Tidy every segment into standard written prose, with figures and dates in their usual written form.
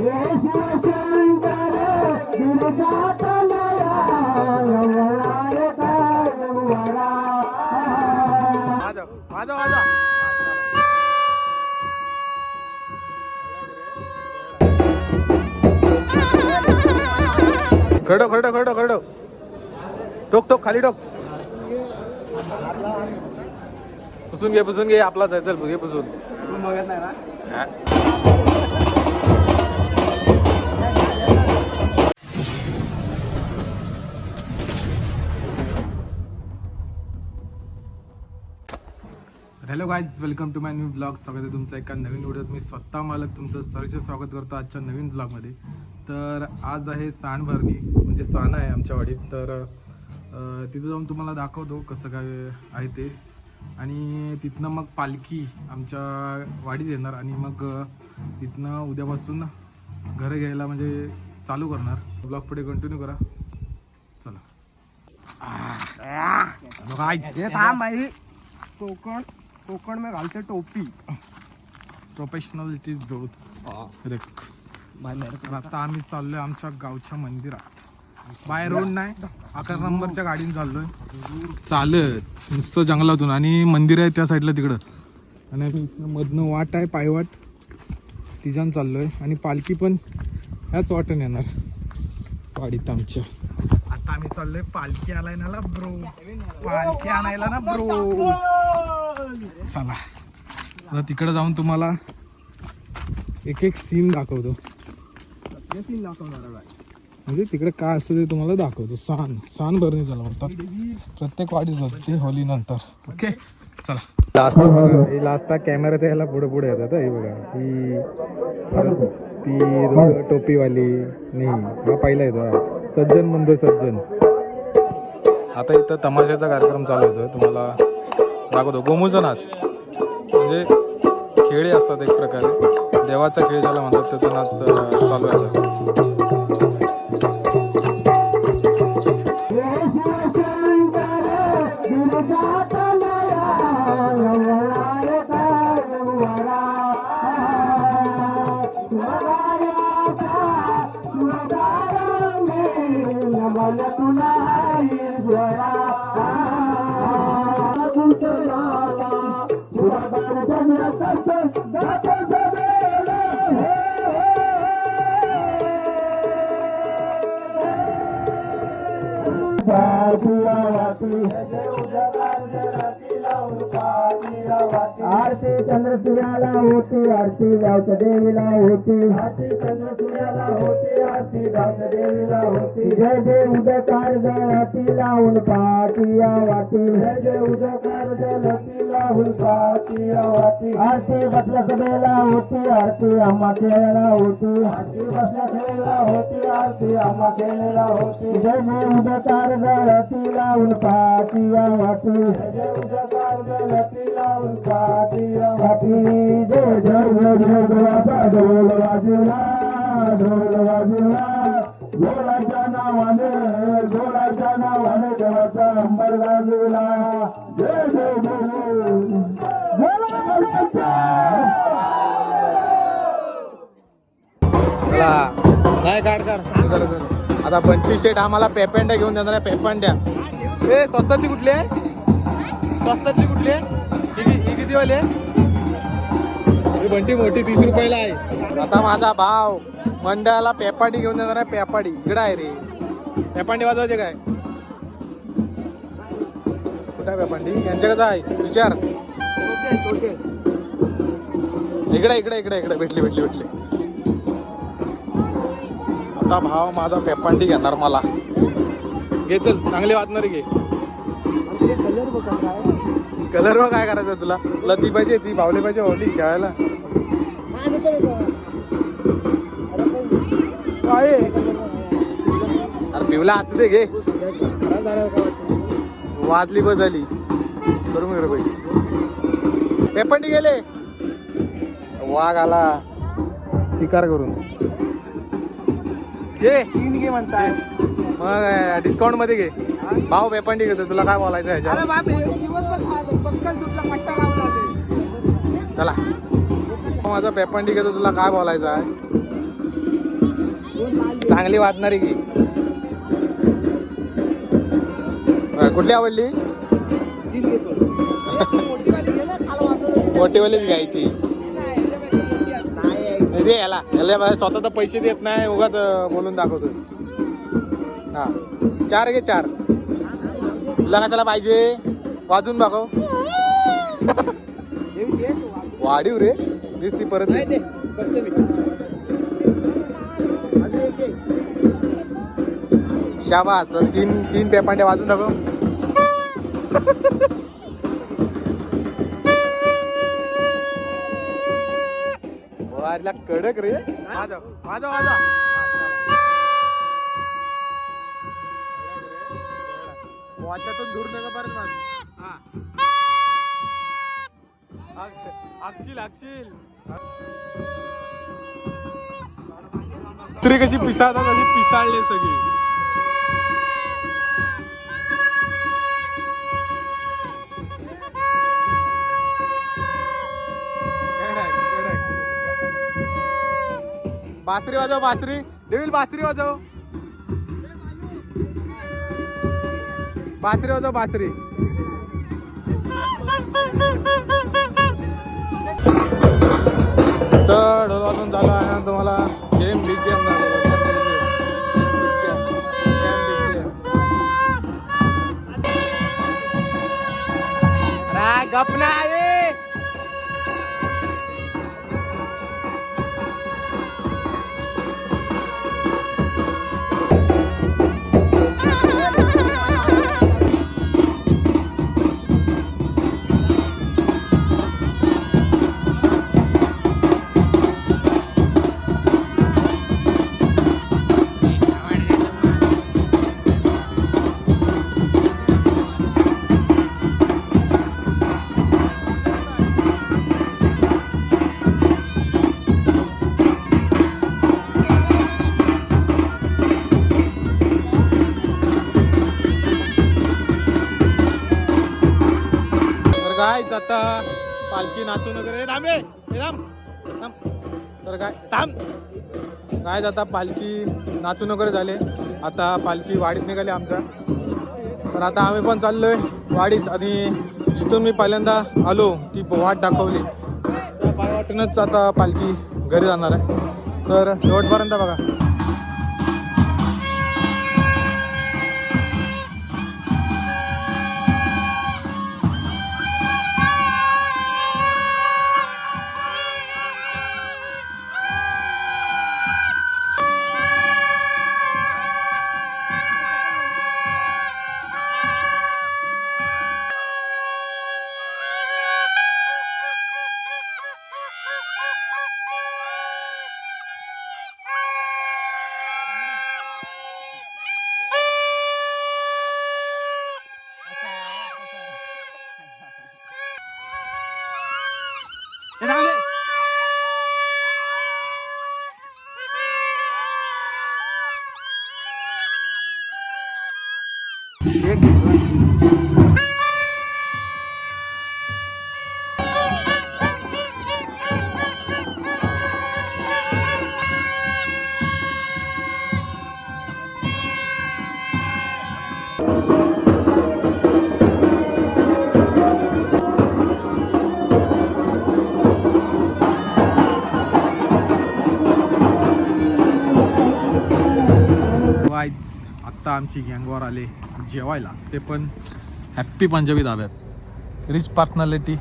खरडो खरडो खरडो खरडो टोक टोक खाली टोक पुसून घे आपलाच आहे. चल घे पुसून. बघत नाही ना. Hello guys, welcome to my new blog. स्वागत आहे तुमचं एका नवीन व्हिडिओत. मी स्वतः मालक तुमचं सहर्ष स्वागत करतो आजच्या नवीन ब्लॉगमध्ये. तर आज आहे सांडभरणी, म्हणजे साण आहे आमच्या वाडीत. तर तिथं जाऊन तुम्हाला दाखवतो कसं काय आहे ते. आणि तिथनं मग पालखी आमच्या वाडीत येणार आणि मग तिथनं उद्यापासून घरं घ्यायला म्हणजे चालू करणार. ब्लॉग पुढे कंटिन्यू करा. चला. कोकण में घालते टोपी. प्रोफेशनलिटीज ग्रोथ. आता आम्ही चाललोय आमच्या गावच्या मंदिरात. बाय रोड नाही, 11 नंबरच्या गाडीने चाललोय चालत नुसतं जंगलातून. आणि मंदिर आहे त्या साईडला तिकडं. आणि आम्ही मधनं वाट आहे, पायवाट, तिच्यानं चाललोय. आणि पालखी पण ह्याच वाटेने येणार वाडीत आमच्या. आता आम्ही चाललोय पालखी आलाय ना ब्रो, पालखी आणायला ना ब्रो. चला आता तिकडे जाऊन तुम्हाला एक एक सीन दाखवतो. म्हणजे तिकडे काय असतं ते तुम्हाला दाखवतो. सांड भरणी झाला म्हणतात प्रत्येक वाढीच होती होली नंतर. ओके चला. लास्ट कॅमेरा याला पुढे पुढे येतात. हे बघा ती टोपीवाली नाही, हा पहिला येतो सज्जन मंदिर सज्जन. आता इथं तमाशाचा कार्यक्रम चालू होतो, तुम्हाला दाखवतो. गोमूचा नाच म्हणजे खेळ असतात एक प्रकारे, देवाचा खेळ ज्याला म्हणतात त्याचा नाच चालू आहे. आरती चंद्रसूर्याला होती, आरती गावच्या देवीला होती. आरती चंद्रसूर्याला होती, आरती गावच्या देवीला होती. जय जय उदकार जळती लावून पाटिया वाटी. जय जय उदकार जळती लावून पाटिया वाटी. आरती बसल्या सभेला होती, आरती आम्हा केलेला होती. आरती बसल्या सभेला होती, आरती आम्हा केलेला होती. जय जय उदकार जळती लावून पाटिया वाटी. जय जय उदकार जळती लावून पाटिया वाटी. जय जय जय देवाचा ढोल वाजला, ढोल वाजला. ढोलाच्या नावाने, ढोलाच्या नावाने देवाचा अंबर गाजला. जय जय जय नाही काढ आता बंटी शेट आम्हाला पेपंड्या घेऊन देणार आहे. पेपंड्या ए स्वस्तातली कुठली आहे? स्वस्तातली कुठली आहे? ही किती वाली आहे? ही बंटी मोठी 30 रुपयाला आहे. आता माझा भाव मंडळाला पेपाडी घेऊन देणार आहे. पेपाडी इकडं आहे रे. पेपांडी वाजवायचे काय? कुठं आहे पेपांडी? यांच्या कसं आहे विचार. इकडे इकडे इकडे इकडे भेटली. आता भाव माझा पेपांडी घेणार मला. घे चल, चांगली वाजणारी घे. कलर व काय करायचं तुला? तुला ती पाहिजे, ती बावली पाहिजे, बावली खेळायला. अरे पिवला असू दे घे. वाजली बस झाली. करून घे पैसे. पेपंडी गेले. वाघ आला शिकार करून. घे म्हणताय मग डिस्काउंट मध्ये घे. भाऊ पेपंडी घेतो. तुला काय बोलायचं ह्याच्या? चला माझा पेपंडी घेतो. तुला काय बोलायचं आहे? चांगली वाजणारी की कुठली आवडली? मोठीवालीच घ्यायची. दे याला याला स्वतः तर पैसे देत नाही उगाच बोलून दाखवतो. हा 4 घे 4. तुला कशाला पाहिजे? वाजून दाखव. वाढीव रे दिसती परत. शाबास 3 पेपांड्या वाजून दाखव. वाजला कडक रे. वाजव वाजव वाजव. वाच्यातून दूर नका परत माझ. अक्षिल कुत्री कशी पिसाळतात अशी पिसाळले सगळे. बासरी वाजव बासरी. देवील बासरी वाजव. बासरी वाजव बासरी. तर ढोल वाजून झाला आहे तुम्हाला. गेम बिग गेम गप नाही. काय आता पालखी नाचून वगैरे थांबे थांब. तर काय थांब. काय आता पालखी नाचून वगैरे झाले. आता पालखी वाडीत निघाली आमच्या. तर आता आम्ही पण चाललोय वाडीत. आणि जिथून मी पहिल्यांदा आलो ती वाट दाखवली त्या पाय वाटेनच आता पालखी घरी जाणार आहे. तर शेवटपर्यंत बघा. आत्ता आमची गँगवर आले जेवायला. ते पण हॅप्पी पंजाबी धाब्यात. Rich personality.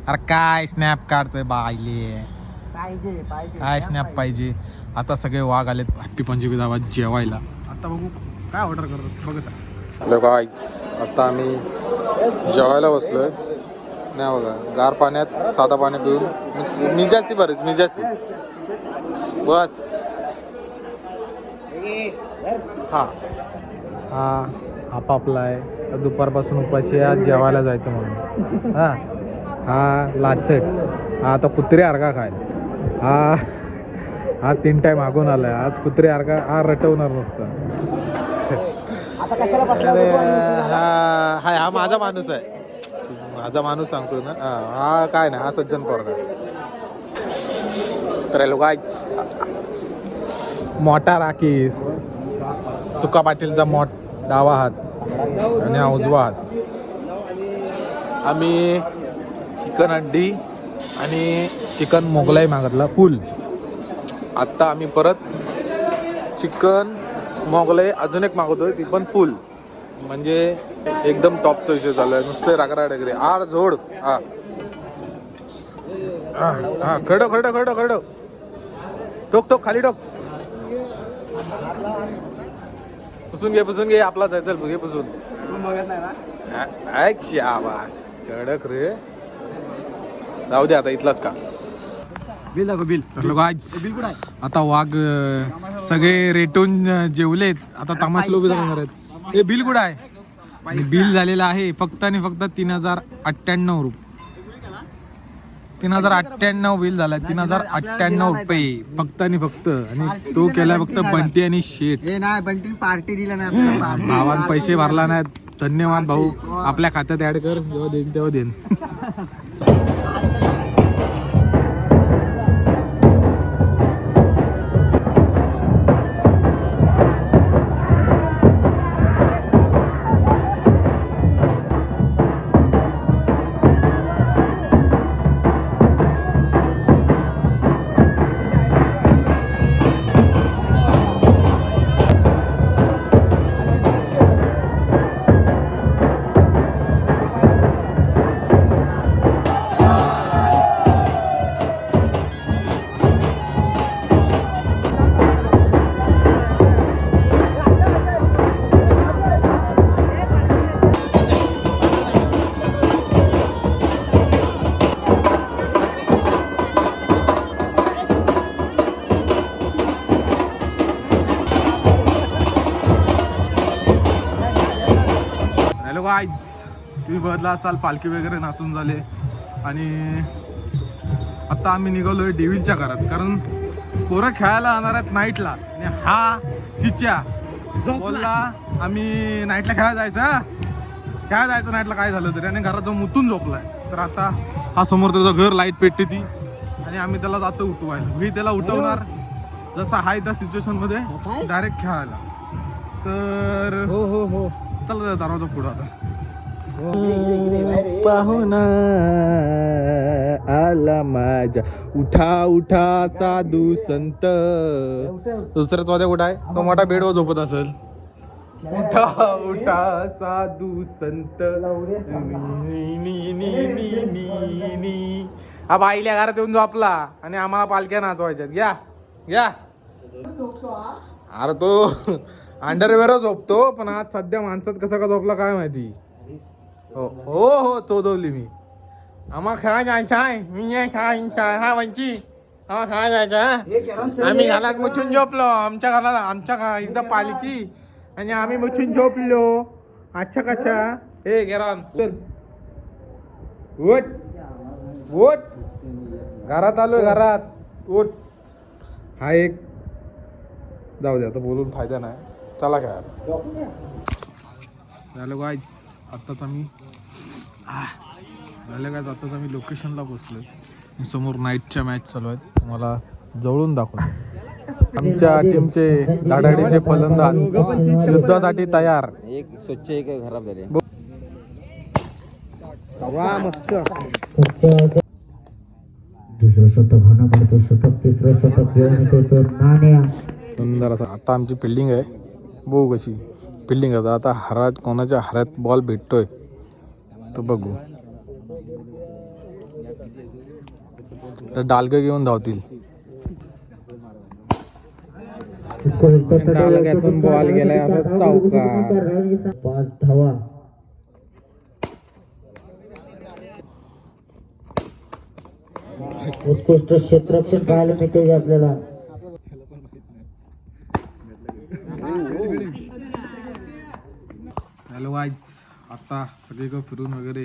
अरे काय स्नॅप काढतोय बायले. काय स्नॅप पाहिजे. आता सगळे वाघ आलेत हॅप्पी पंजाबी धाब्यात जेवायला. आता बघू काय ऑर्डर करतो बघत. हॅलो गाईज आता आम्ही जेवायला बसलोय. नाही बघा गार पाण्यात साधा पाण्यात घेऊन मिजासी बरेच मिजासी बस. हा हा आपापला आहे. दुपारपासून उपाशी आज जेवायला जायचं म्हणून. हा हा लाचट. हा आता कुत्रे अर्गा खाय. हा 3 टाइम मागून आलाय. आज कुत्रे अर्गा हा रटवणार नुसता. हा माझा माणूस आहे. माझा माणूस सांगतो ना. हा काय नाही. हा सज्जन पोरगा. तर हॅलो गाईज मोठा राखीस सुका पाटीलचा डावा हात आणि हा उजवा हात. आम्ही चिकन हंडी आणि चिकन मोगलाई मागितला फुल. आत्ता आम्ही परत चिकन मोगलाई अजून एक मागवतोय, ती पण फुल. म्हणजे एकदम टॉपचा विषय चालू आहे. नुसते रागरा डगरे आर झोड. हा हा खरडो खरडो खरडो खरडो टोक टोक खाली टोक. पुसून घे आपला जायचं घे पुसून. आवाज कडक रे. जाऊ दे आता इथलाच का बिल दाखव बिल. तर लोक आज आता वाघ सगळे रेटून जेवलेत. आता तमाशा उभे राहणार आहेत. हे बिल कुठं आहे? बिल झालेलं आहे फक्त आणि फक्त 3098 रुपये. 3098 बिल झालाय. 3098 रुपये फक्त आणि फक्त. आणि तो केलाय फक्त बंटी आणि शेट. नाही बंटी पार्टी दिला नाही भावान पैसे भरला नाहीत. धन्यवाद भाऊ. आपल्या खात्यात ऍड कर, जेव्हा देईन तेव्हा देईन. गाईज, तुम्ही बघितला असाल पालखी वगैरे नाचून झाले. आणि आता आम्ही निघालोय डेव्हिलच्या घरात, कारण पोरं खेळायला जाणार आहेत नाईटला. आणि हा चिच्या बोलला आम्ही नाईटला खेळायला जायचं नाईटला काय झालं तरी. आणि घरात जाऊन मुतून झोपलाय. तर आता हा समोर त्याचं घर लाईट पेटते ती, आणि आम्ही त्याला जातो उठवायला. मी त्याला उठवणार जसा आहे त्या सिच्युएशन मध्ये डायरेक्ट खेळायला. तर हो हो हो चला दरवाजा पुढं आता. पाहुणा आला माझ्या, उठा उठा साधू संत. दुसऱ्याच वाद्या कुठं आहे? तो मोठा बेडवर झोपत असेल. उठा उठा साधू संत. हा बाईल्या घरात येऊन झोपला आणि आम्हाला पालख्या नाचवायच्यात. घ्या घ्या. अरे तो अंडरवेअर झोपतो, पण आज सध्या माणसात कसा का झोपला काय माहिती. हो हो हो चोदवली मी. आम्हा खेळा जायचा आहे. मी हा वंची हा खेळा जायचा. आम्ही घरात मुछून झोपलो. आमच्या घराला आमच्या इथं पालखी आणि आम्ही मुछून झोपलो. अच्छा कच्छा. हे गेरान चल उठ उठ. घरात आलोय घरात. उठ. हा एक जाऊ दे आता बोलून फायदा नाही. चला खेळायला. झालं गाईज, आत्ताच आम्ही लोकेशनला पोचलोय. समोर नाईटच्या मॅच चालू आहेत. तुम्हाला जवळून दाखवतो. आमच्या टीमचे धाडाडीचे फलंदाज युद्धासाठी तयार. एक स्वच्छ एक खराब झाले. वा मस्त. दुसरं शतक हाणं पडतं. शतक तिसरं शतक येऊन येतो नाण्या. सुंदर असं आता आमची फिल्डिंग आहे. बघू कशी फिल्डिंग आहे. आता हारात कोणाच्या हारात बॉल भेटतोय तर बघू. डालगं घेऊन धावतील. डालग्यातून बॉल गेलाय असं चौका. 5 धावा. उत्कृष्ट क्षेत्ररक्षण पाहायला मिळते आपल्याला. हॅलो गाईज, आता सगळीकडे फिरून वगैरे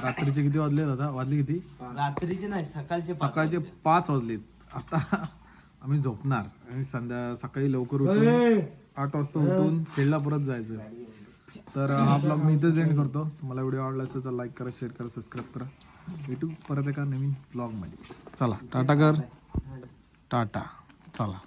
रात्रीचे किती वाजले दादा? वाजले किती? रात्रीचे नाही सकाळचे 5 वाजलेत. आता आम्ही झोपणार आणि सकाळी लवकर उठून 8 वाजता उठून खेळला परत जायचं. तर हा ब्लॉग मी इथेच एंड करतो. तुम्हाला व्हिडिओ आवडला असेल तर लाईक करा, शेअर करा, सबस्क्राईब करा. भेटू परत एका नवीन ब्लॉगमध्ये. चला टाटा कर. टाटा. चला.